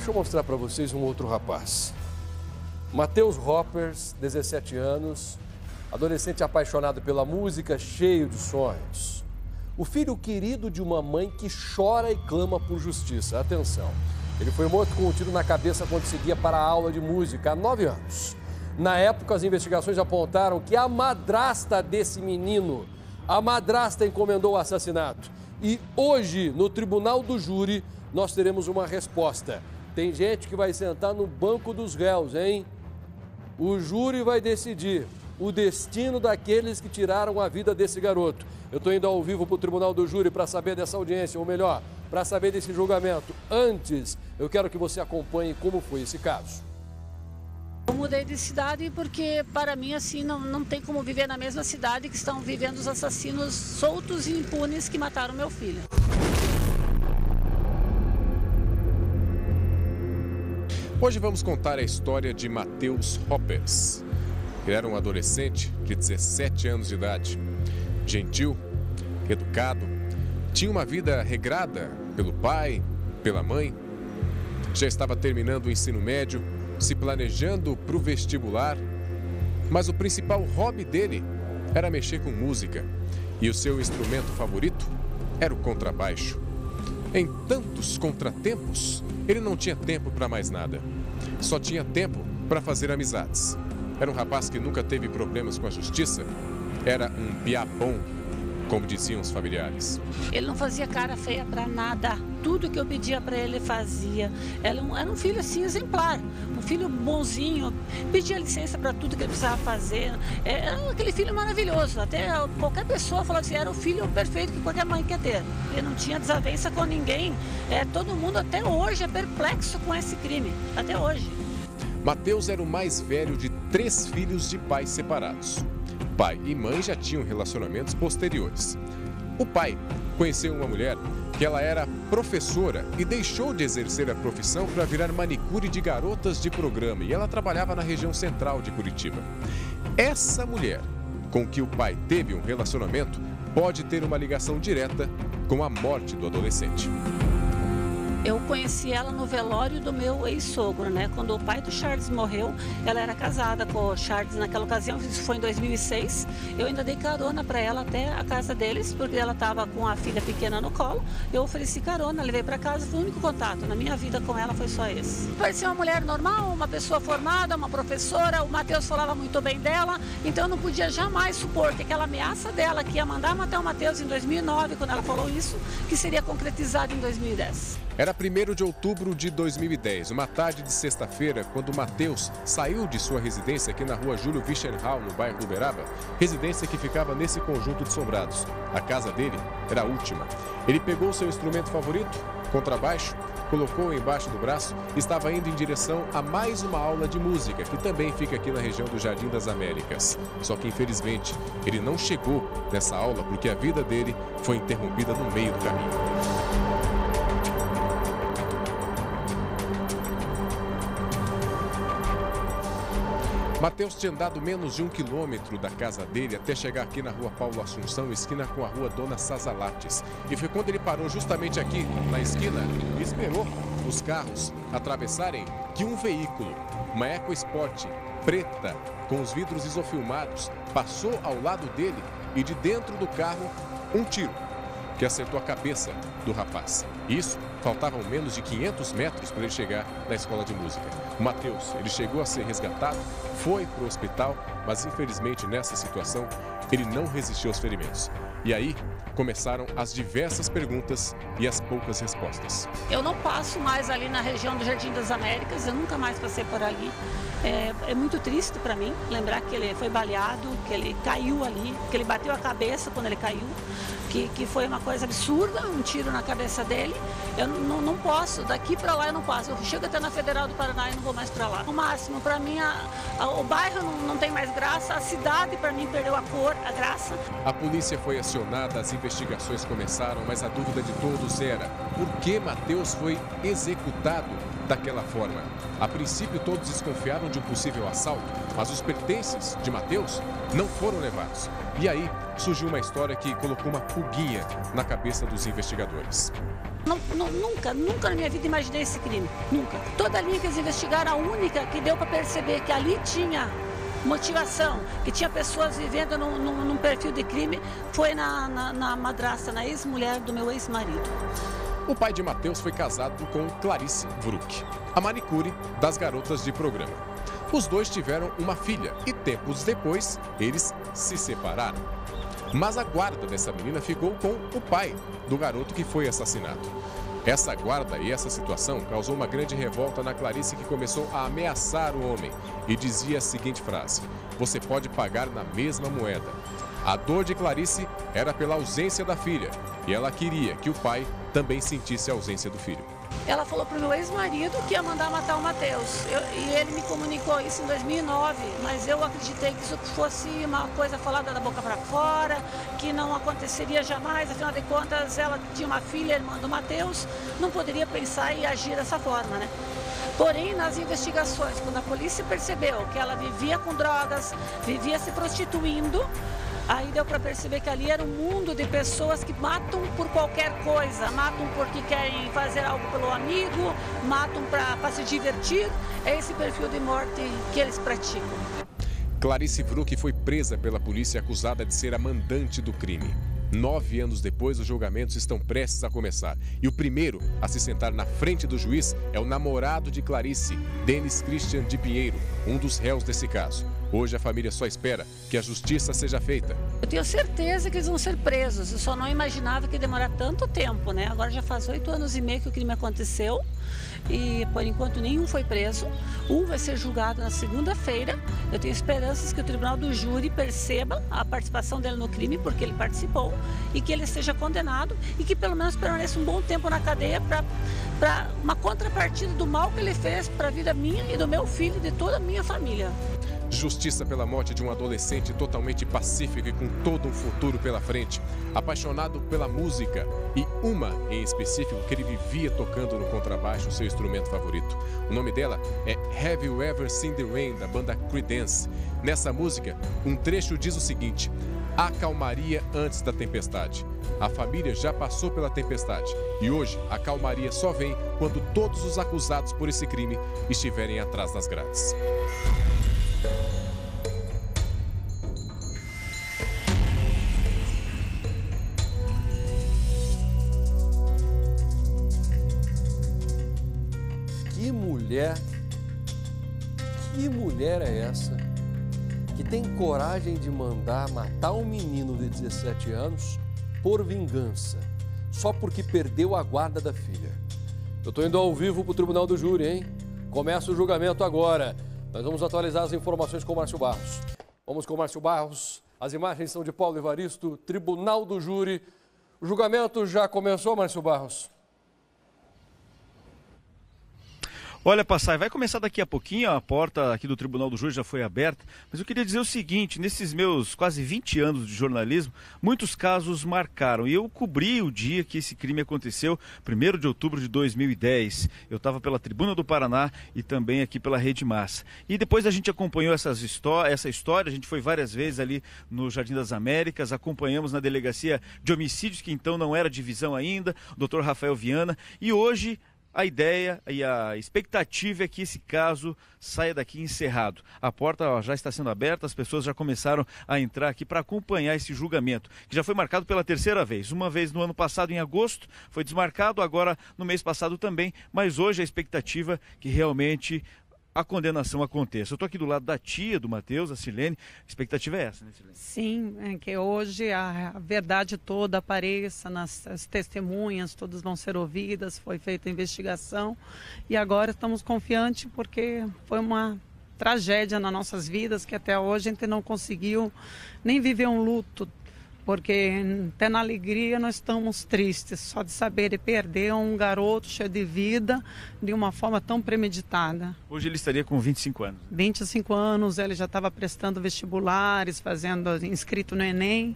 deixa eu mostrar para vocês um outro rapaz. Matheus Hoppers, 17 anos, adolescente apaixonado pela música, cheio de sonhos. O filho querido de uma mãe que chora e clama por justiça. Atenção, ele foi morto com um tiro na cabeça quando seguia para a aula de música há 9 anos. Na época, as investigações apontaram que a madrasta desse menino, a madrasta encomendou o assassinato. E hoje, no tribunal do júri, nós teremos uma resposta. Tem gente que vai sentar no banco dos réus, hein? O júri vai decidir o destino daqueles que tiraram a vida desse garoto. Eu estou indo ao vivo para o tribunal do júri para saber dessa audiência, ou melhor, para saber desse julgamento. Antes, eu quero que você acompanhe como foi esse caso. Eu mudei de cidade porque, para mim, assim, não tem como viver na mesma cidade que estão vivendo os assassinos soltos e impunes que mataram meu filho. Hoje vamos contar a história de Matheus Hoppers. Ele era um adolescente de 17 anos de idade, gentil, educado, tinha uma vida regrada pelo pai, pela mãe, já estava terminando o ensino médio, se planejando para o vestibular, mas o principal hobby dele era mexer com música e o seu instrumento favorito era o contrabaixo. Em tantos contratempos, ele não tinha tempo para mais nada. Só tinha tempo para fazer amizades. Era um rapaz que nunca teve problemas com a justiça. Era um piá bom, como diziam os familiares. Ele não fazia cara feia para nada. Tudo que eu pedia para ele fazia. Era um filho assim exemplar, um filho bonzinho. Pedia licença para tudo que ele precisava fazer. Era aquele filho maravilhoso. Até qualquer pessoa falava assim, era o filho perfeito que qualquer mãe quer ter. Ele não tinha desavença com ninguém. Todo mundo até hoje é perplexo com esse crime. Até hoje. Matheus era o mais velho de 3 filhos de pais separados. Pai e mãe já tinham relacionamentos posteriores. O pai conheceu uma mulher que ela era professora e deixou de exercer a profissão para virar manicure de garotas de programa, e ela trabalhava na região central de Curitiba. Essa mulher, com que o pai teve um relacionamento, pode ter uma ligação direta com a morte do adolescente. Eu conheci ela no velório do meu ex-sogro, né? Quando o pai do Charles morreu, ela era casada com o Charles naquela ocasião, isso foi em 2006. Eu ainda dei carona para ela até a casa deles, porque ela estava com a filha pequena no colo. Eu ofereci carona, levei para casa, foi o único contato na minha vida com ela, foi só esse. Parecia uma mulher normal, uma pessoa formada, uma professora, o Matheus falava muito bem dela, então eu não podia jamais supor que aquela ameaça dela, que ia mandar matar o Matheus em 2009, quando ela falou isso, que seria concretizada em 2010. Era 1º de outubro de 2010, uma tarde de sexta-feira, quando Matheus saiu de sua residência aqui na rua Júlio Vichenhall, no bairro Uberaba, residência que ficava nesse conjunto de sobrados. A casa dele era a última. Ele pegou seu instrumento favorito, contrabaixo, colocou embaixo do braço e estava indo em direção a mais uma aula de música, que também fica aqui na região do Jardim das Américas. Só que, infelizmente, ele não chegou nessa aula porque a vida dele foi interrompida no meio do caminho. Matheus tinha andado menos de 1 quilômetro da casa dele até chegar aqui na rua Paulo Assunção, esquina com a rua Dona Sazalates. E foi quando ele parou justamente aqui, na esquina, e esperou os carros atravessarem que um veículo, uma EcoSport preta, com os vidros isofilmados, passou ao lado dele e de dentro do carro um tiro que acertou a cabeça do rapaz. Isso, faltavam menos de 500 metros para ele chegar na escola de música. O Matheus, ele chegou a ser resgatado, foi para o hospital, mas infelizmente nessa situação ele não resistiu aos ferimentos. E aí começaram as diversas perguntas e as poucas respostas. Eu não passo mais ali na região do Jardim das Américas, eu nunca mais passei por ali. É muito triste para mim lembrar que ele foi baleado, que ele caiu ali, que ele bateu a cabeça quando ele caiu, que foi uma coisa absurda, um tiro na cabeça dele. Eu não posso, daqui para lá eu não passo. Eu chego até na Federal do Paraná e não vou mais para lá. O máximo, para mim, o bairro não tem mais graça, a cidade para mim perdeu a cor, a graça. A polícia foi acionada, as investigações começaram, mas a dúvida de todos era: por que Matheus foi executado daquela forma? A princípio todos desconfiaram de um possível assalto, mas os pertences de Matheus não foram levados. E aí surgiu uma história que colocou uma pulguinha na cabeça dos investigadores. Nunca na minha vida imaginei esse crime, nunca. Toda a linha que eles investigaram, a única que deu para perceber que ali tinha motivação, que tinha pessoas vivendo num perfil de crime, foi na madrasta, na ex-mulher do meu ex-marido. O pai de Matheus foi casado com Clarice Vruk, a manicure das garotas de programa. Os dois tiveram uma filha e tempos depois eles se separaram. Mas a guarda dessa menina ficou com o pai do garoto que foi assassinado. Essa guarda e essa situação causou uma grande revolta na Clarice, que começou a ameaçar o homem e dizia a seguinte frase: "Você pode pagar na mesma moeda." A dor de Clarice era pela ausência da filha e ela queria que o pai também sentisse a ausência do filho. Ela falou para o meu ex-marido que ia mandar matar o Matheus. E ele me comunicou isso em 2009, mas eu acreditei que isso fosse uma coisa falada da boca para fora, que não aconteceria jamais. Afinal de contas, ela tinha uma filha, irmã do Matheus, não poderia pensar e agir dessa forma, né? Porém, nas investigações, quando a polícia percebeu que ela vivia com drogas, vivia se prostituindo, aí deu para perceber que ali era um mundo de pessoas que matam por qualquer coisa, matam porque querem fazer algo pelo amigo, matam para se divertir. É esse perfil de morte que eles praticam. Clarice Vruk foi presa pela polícia acusada de ser a mandante do crime. 9 anos depois, os julgamentos estão prestes a começar. E o primeiro a se sentar na frente do juiz é o namorado de Clarice, Denis Christian de Pinheiro, um dos réus desse caso. Hoje a família só espera que a justiça seja feita. Eu tenho certeza que eles vão ser presos. Eu só não imaginava que ia demorar tanto tempo, né? Agora já faz 8 anos e meio que o crime aconteceu e por enquanto nenhum foi preso. Um vai ser julgado na segunda-feira. Eu tenho esperanças que o tribunal do júri perceba a participação dele no crime, porque ele participou, e que ele seja condenado e que pelo menos permaneça um bom tempo na cadeia para uma contrapartida do mal que ele fez para a vida minha e do meu filho e de toda a minha família. Justiça pela morte de um adolescente totalmente pacífico e com todo um futuro pela frente, apaixonado pela música e uma em específico que ele vivia tocando no contrabaixo, seu instrumento favorito. O nome dela é Have You Ever Seen the Rain, da banda Creedence. Nessa música, um trecho diz o seguinte: "Há calmaria antes da tempestade. A família já passou pela tempestade e hoje a calmaria só vem quando todos os acusados por esse crime estiverem atrás das grades." Que mulher é essa que tem coragem de mandar matar um menino de 17 anos por vingança, só porque perdeu a guarda da filha? Eu estou indo ao vivo para o Tribunal do Júri, hein? Começa o julgamento agora. Nós vamos atualizar as informações com o Márcio Barros. Vamos com o Márcio Barros. As imagens são de Paulo Evaristo, Tribunal do Júri. O julgamento já começou, Márcio Barros? Olha, Passai, vai começar daqui a pouquinho, a porta aqui do Tribunal do Júri já foi aberta, mas eu queria dizer o seguinte: nesses meus quase 20 anos de jornalismo, muitos casos marcaram, e eu cobri o dia que esse crime aconteceu, 1º de outubro de 2010. Eu estava pela Tribuna do Paraná e também aqui pela Rede Massa. E depois a gente acompanhou essa história, a gente foi várias vezes ali no Jardim das Américas, acompanhamos na Delegacia de Homicídios, que então não era divisão ainda, o Dr. Rafael Viana, e hoje a ideia e a expectativa é que esse caso saia daqui encerrado. A porta já está sendo aberta, as pessoas já começaram a entrar aqui para acompanhar esse julgamento, que já foi marcado pela 3ª vez. Uma vez no ano passado, em agosto, foi desmarcado, agora no mês passado também, mas hoje a expectativa é que realmente a condenação aconteça. Eu estou aqui do lado da tia do Matheus, a Silene. A expectativa é essa, né, Silene? Sim, é que hoje a verdade toda apareça, as testemunhas todas vão ser ouvidas, foi feita a investigação e agora estamos confiantes porque foi uma tragédia nas nossas vidas que até hoje a gente não conseguiu nem viver um luto, porque até na alegria nós estamos tristes, só de saber de perder um garoto cheio de vida de uma forma tão premeditada. Hoje ele estaria com 25 anos. 25 anos, ele já estava prestando vestibulares, inscrito no Enem,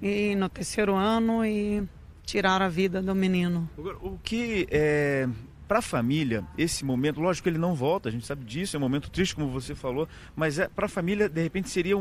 e no 3º ano, e tiraram a vida do menino. O que é... Para a família, esse momento, lógico que ele não volta, a gente sabe disso, é um momento triste, como você falou, mas para a família, de repente, seria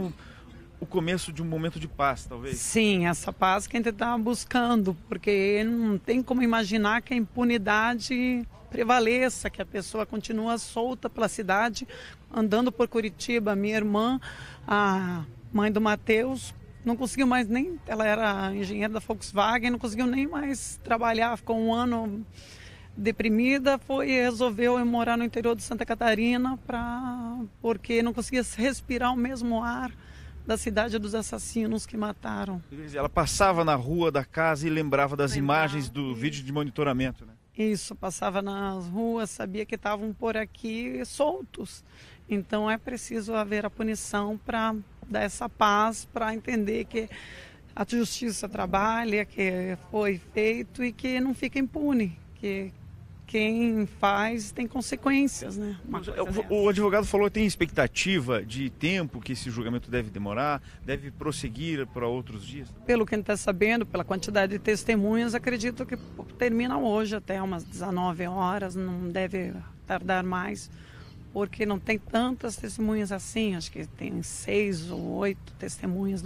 o começo de um momento de paz, talvez? Sim, essa paz que a gente está buscando, porque não tem como imaginar que a impunidade prevaleça, que a pessoa continua solta pela cidade, andando por Curitiba. Minha irmã, a mãe do Matheus, não conseguiu mais nem, ela era engenheira da Volkswagen, não conseguiu nem mais trabalhar, ficou um ano deprimida, resolveu ir morar no interior de Santa Catarina porque não conseguia respirar o mesmo ar da cidade dos assassinos que mataram. Ela passava na rua da casa e lembrava das imagens do vídeo de monitoramento, né? Isso, passava nas ruas, sabia que estavam por aqui soltos. Então é preciso haver a punição para dar essa paz, para entender que a justiça trabalha, que foi feito e que não fica impune, que quem faz tem consequências, né? O advogado falou que tem expectativa de tempo que esse julgamento deve demorar, deve prosseguir para outros dias? Pelo que a gente está sabendo, pela quantidade de testemunhas, acredito que termina hoje até umas 19 horas, não deve tardar mais, porque não tem tantas testemunhas assim, acho que tem 6 ou 8 testemunhas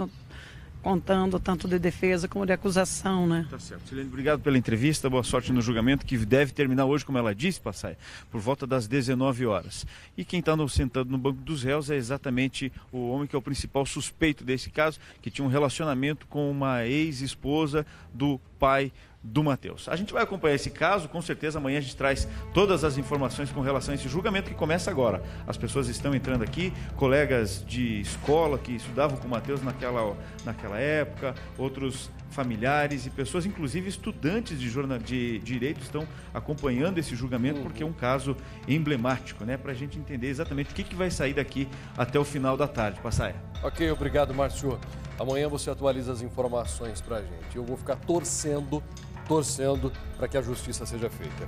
contando tanto de defesa como de acusação, né? Tá certo. Silene, obrigado pela entrevista, boa sorte no julgamento, que deve terminar hoje, como ela disse, Passaia, por volta das 19 horas. E quem está sentado no banco dos réus é exatamente o homem que é o principal suspeito desse caso, que tinha um relacionamento com uma ex-esposa do pai do Matheus. A gente vai acompanhar esse caso, com certeza amanhã a gente traz todas as informações com relação a esse julgamento que começa agora. As pessoas estão entrando aqui, colegas de escola que estudavam com o Matheus naquela época, outros familiares e pessoas, inclusive estudantes de direito, estão acompanhando esse julgamento porque é um caso emblemático, né? Para a gente entender exatamente o que vai sair daqui até o final da tarde. Passaia. Ok, obrigado, Márcio. Amanhã você atualiza as informações para a gente. Eu vou ficar torcendo para que a justiça seja feita.